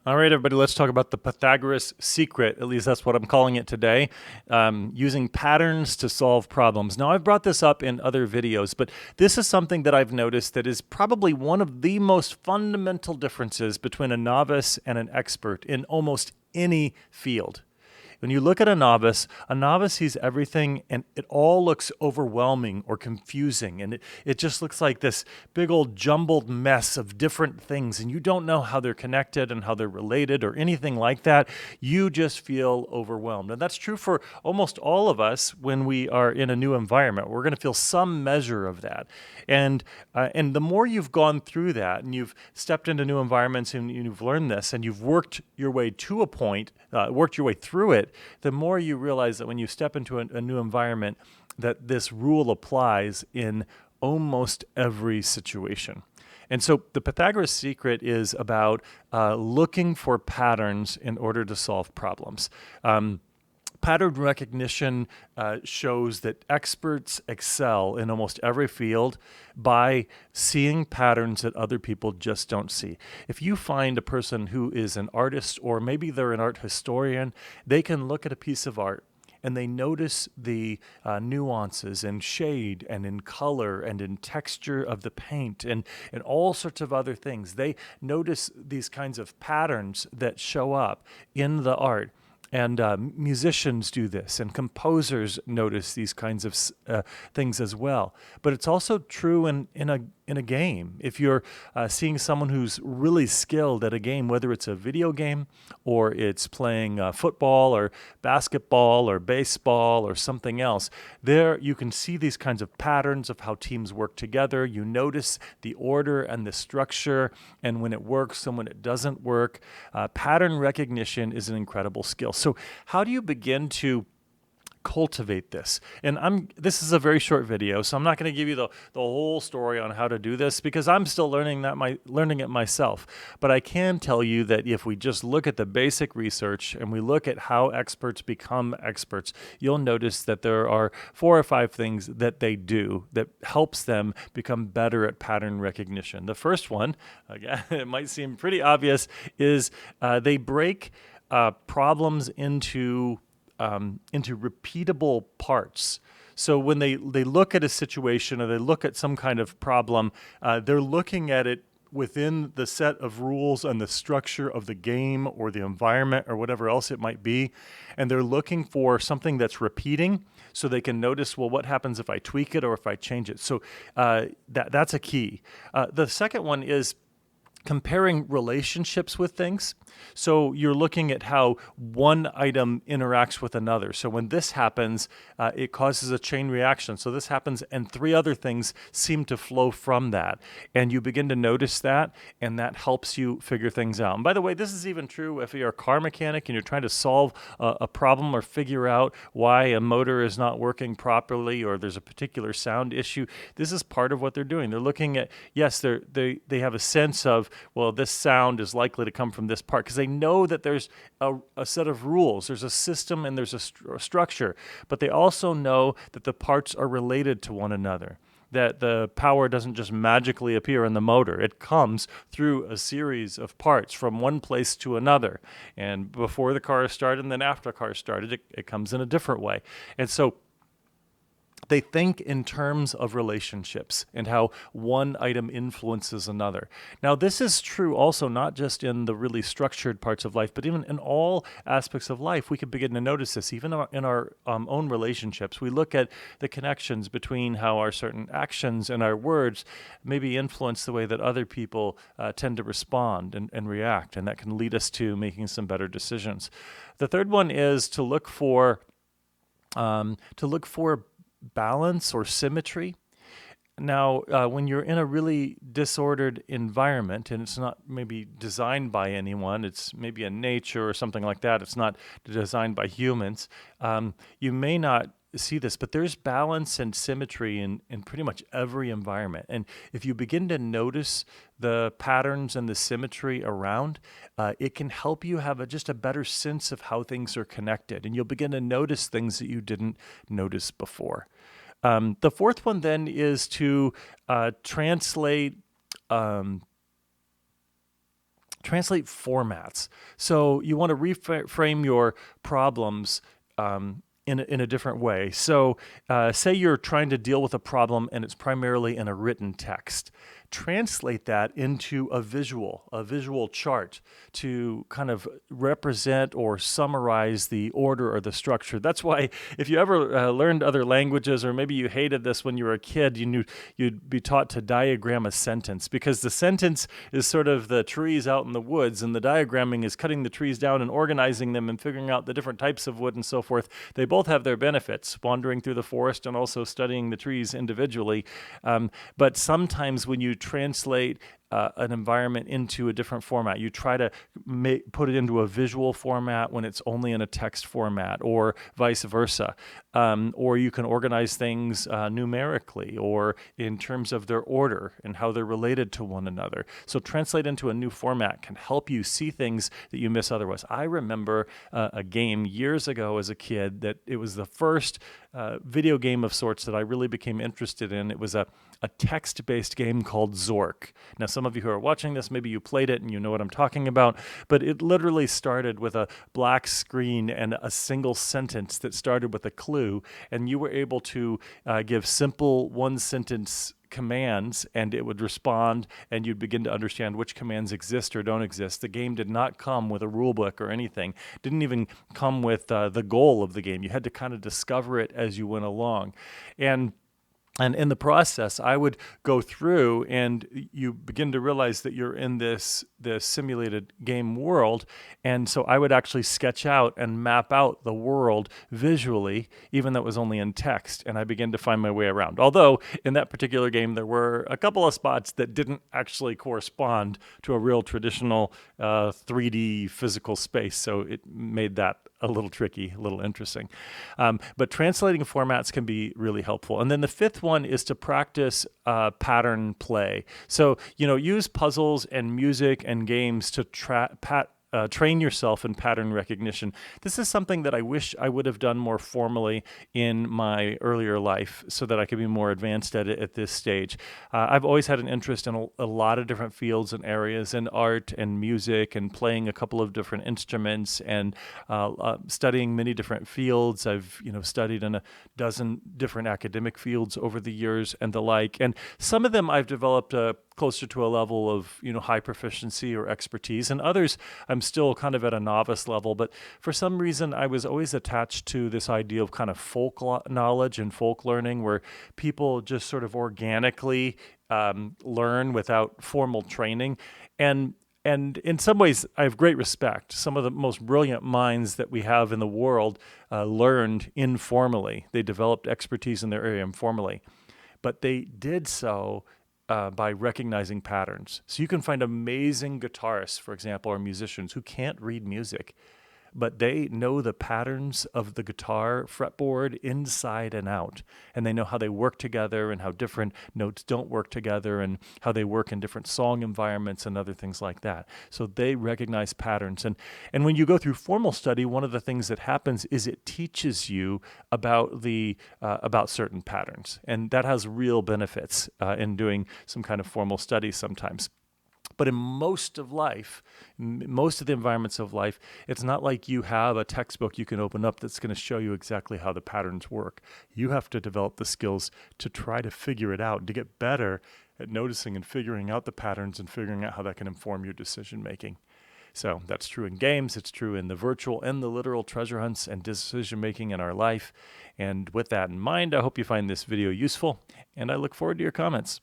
All right, everybody, let's talk about the Pythagoras secret. At least that's what I'm calling it today, using patterns to solve problems. Now, I've brought this up in other videos, but this is something that I've noticed that is probably one of the most fundamental differences between a novice and an expert in almost any field. When you look at a novice sees everything and it all looks overwhelming or confusing. And it just looks like this big old jumbled mess of different things. And you don't know how they're connected and how they're related or anything like that. You just feel overwhelmed. And that's true for almost all of us when we are in a new environment. We're going to feel some measure of that. And the more you've gone through that and you've stepped into new environments and you've learned this and you've worked your way to a point, worked your way through it, the more you realize that when you step into a new environment, that this rule applies in almost every situation. And so the Pythagoras secret is about looking for patterns in order to solve problems. Pattern recognition shows that experts excel in almost every field by seeing patterns that other people just don't see. If you find a person who is an artist, or maybe they're an art historian, they can look at a piece of art and they notice the nuances in shade and in color and in texture of the paint and all sorts of other things. They notice these kinds of patterns that show up in the art. And musicians do this, and composers notice these kinds of things as well. But it's also true in a game. If you're seeing someone who's really skilled at a game, whether it's a video game or it's playing football or basketball or baseball or something else, there you can see these kinds of patterns of how teams work together. You notice the order and the structure, and when it works and when it doesn't work. Pattern recognition is an incredible skill. So how do you begin to cultivate this? And this is a very short video, so I'm not going to give you the whole story on how to do this because I'm still learning it myself. But I can tell you that if we just look at the basic research and we look at how experts become experts, you'll notice that there are 4 or 5 things that they do that helps them become better at pattern recognition. The first one, again, it might seem pretty obvious, is they break problems into repeatable parts. So when they look at a situation or they look at some kind of problem, they're looking at it within the set of rules and the structure of the game or the environment or whatever else it might be. And they're looking for something that's repeating so they can notice, well, what happens if I tweak it or if I change it? So that's a key. The second one is comparing relationships with things. So you're looking at how one item interacts with another. So when this happens, it causes a chain reaction. So this happens and 3 other things seem to flow from that. And you begin to notice that, and that helps you figure things out. And by the way, this is even true if you're a car mechanic and you're trying to solve a problem or figure out why a motor is not working properly or there's a particular sound issue. This is part of what they're doing. They're looking at, yes, they have a sense of, well, this sound is likely to come from this part because they know that there's a set of rules, there's a system, and there's a structure. But they also know that the parts are related to one another, that the power doesn't just magically appear in the motor. It comes through a series of parts from one place to another. And before the car is started and then after the car is started, it comes in a different way. And so they think in terms of relationships and how one item influences another. Now, this is true also not just in the really structured parts of life, but even in all aspects of life. We can begin to notice this even in our own relationships. We look at the connections between how our certain actions and our words maybe influence the way that other people tend to respond and react, and that can lead us to making some better decisions. The third one is to look for balance or symmetry. Now, when you're in a really disordered environment and it's not maybe designed by anyone, it's maybe a nature or something like that, it's not designed by humans, you may not see this, but there's balance and symmetry in pretty much every environment. And if you begin to notice the patterns and the symmetry around, it can help you have just a better sense of how things are connected. And you'll begin to notice things that you didn't notice before. The fourth one then is to translate Translate formats. So you want to reframe your problems in a different way. So say you're trying to deal with a problem and it's primarily in a written text. Translate that into a visual chart to kind of represent or summarize the order or the structure. That's why if you ever learned other languages, or maybe you hated this when you were a kid, you'd be taught to diagram a sentence, because the sentence is sort of the trees out in the woods, and the diagramming is cutting the trees down and organizing them and figuring out the different types of wood and so forth. They both have their benefits, wandering through the forest and also studying the trees individually. But sometimes when you translate an environment into a different format, you try to put it into a visual format when it's only in a text format, or vice versa. Or you can organize things numerically or in terms of their order and how they're related to one another. So translate into a new format can help you see things that you miss otherwise. I remember a game years ago as a kid that it was the first video game of sorts that I really became interested in. It was a text-based game called Zork. Now, some of you who are watching this, maybe you played it and you know what I'm talking about, but it literally started with a black screen and a single sentence that started with a clue, and you were able to give simple one-sentence commands, and it would respond, and you'd begin to understand which commands exist or don't exist. The game did not come with a rule book or anything. Didn't even come with the goal of the game. You had to kind of discover it as you went along. And in the process, I would go through, and you begin to realize that you're in this simulated game world. And so I would actually sketch out and map out the world visually, even though it was only in text. And I began to find my way around. Although in that particular game, there were a couple of spots that didn't actually correspond to a real traditional 3D physical space. So it made that a little tricky, a little interesting. But translating formats can be really helpful. And then the fifth one is to practice pattern play. So, use puzzles and music and games to train yourself in pattern recognition. This is something that I wish I would have done more formally in my earlier life so that I could be more advanced at it at this stage. I've always had an interest in a lot of different fields and areas, in art and music and playing a couple of different instruments and studying many different fields. I've studied in a dozen different academic fields over the years and the like. And some of them I've developed closer to a level of high proficiency or expertise, and others I'm still kind of at a novice level. But for some reason I was always attached to this idea of kind of folk knowledge and folk learning, where people just sort of organically learn without formal training. And in some ways, I have great respect. Some of the most brilliant minds that we have in the world learned informally. They developed expertise in their area informally, but they did so by recognizing patterns. So you can find amazing guitarists, for example, or musicians who can't read music, but they know the patterns of the guitar fretboard inside and out. And they know how they work together and how different notes don't work together and how they work in different song environments and other things like that. So they recognize patterns. And when you go through formal study, one of the things that happens is it teaches you about about certain patterns. And that has real benefits in doing some kind of formal study sometimes. But in most of life, most of the environments of life, it's not like you have a textbook you can open up that's going to show you exactly how the patterns work. You have to develop the skills to try to figure it out, to get better at noticing and figuring out the patterns and figuring out how that can inform your decision making. So that's true in games, it's true in the virtual and the literal treasure hunts and decision making in our life. And with that in mind, I hope you find this video useful, and I look forward to your comments.